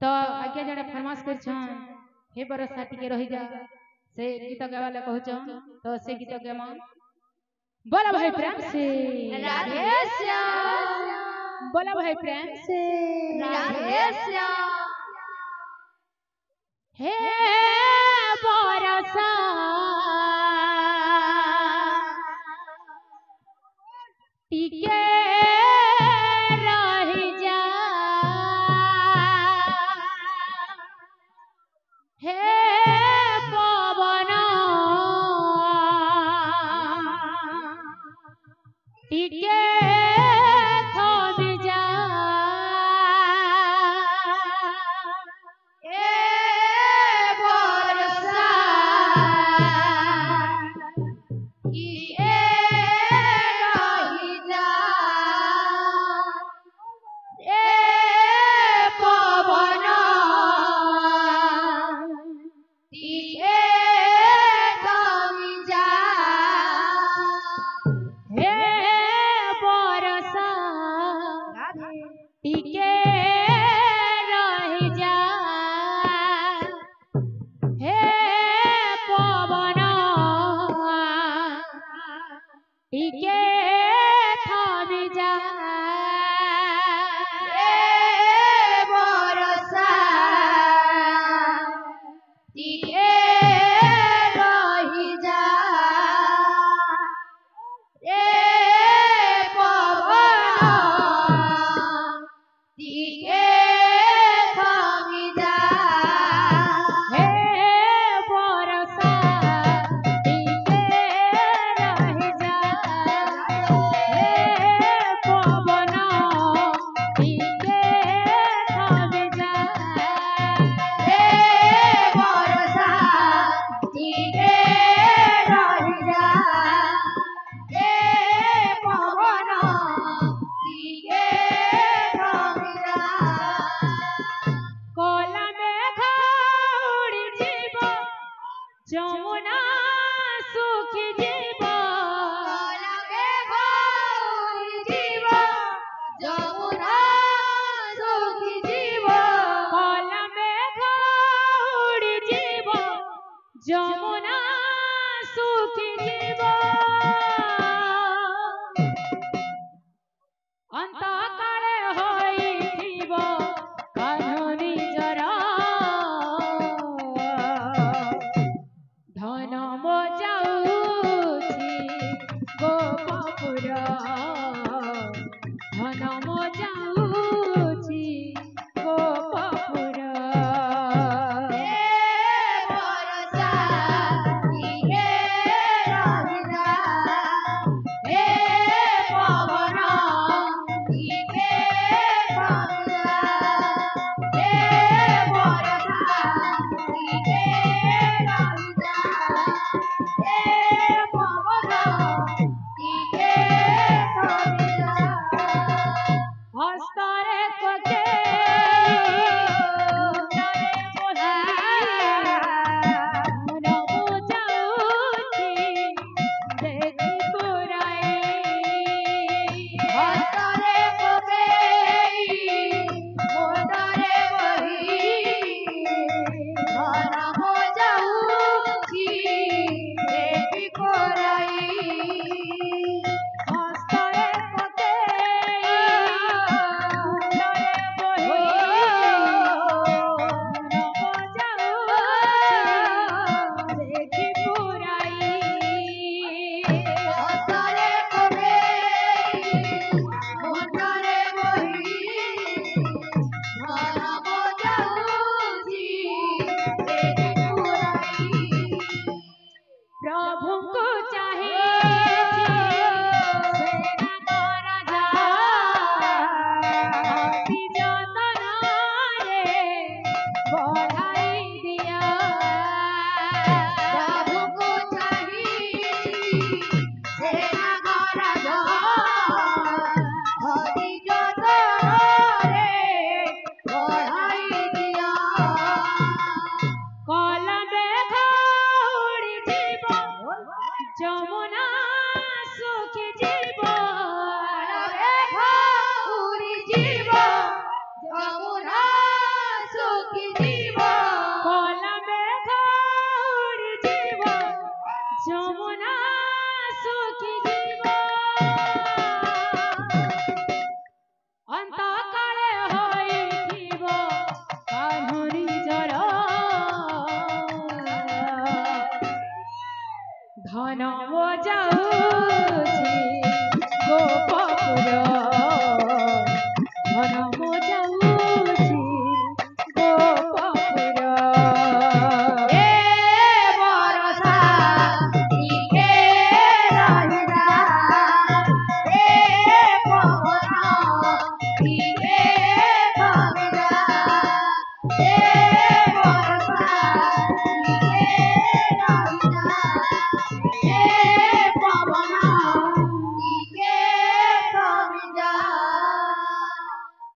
तो आज्ञा जड़े फरमास कर हे बरसा टिके रही जा से गीत गावाले कहछ तो से गीत गामा बोला भाई प्रेम से राधे श्याम बोला भाई प्रेम से राधे श्याम हे बरसा टिके रही जा हे पवन टिके थमी जा टिके रही जा हे पवन टिके थमी जा बरसा टिके रही जा যমুনা সুখী জীব যমুনা সুখী জীব কলমে ঘুড়ি জীব যমুনা সুখী জীব অন্তকালে হইব কাননি জর ধন মজাউছি গোপপুর ধন মজাউছি গোপপুর বরসা টিকে রহি যা সুখী জীব কলমে ঘৌড়ি জীব যমুনা সুখী জীব অন্তকালে হইথিব কাহরি জল ধন যাଉଛି গোপপুর ধন যাଉଛି গোপপুর এ বরষা টিকে রহিলা এ পবন টিকে কবিলা এ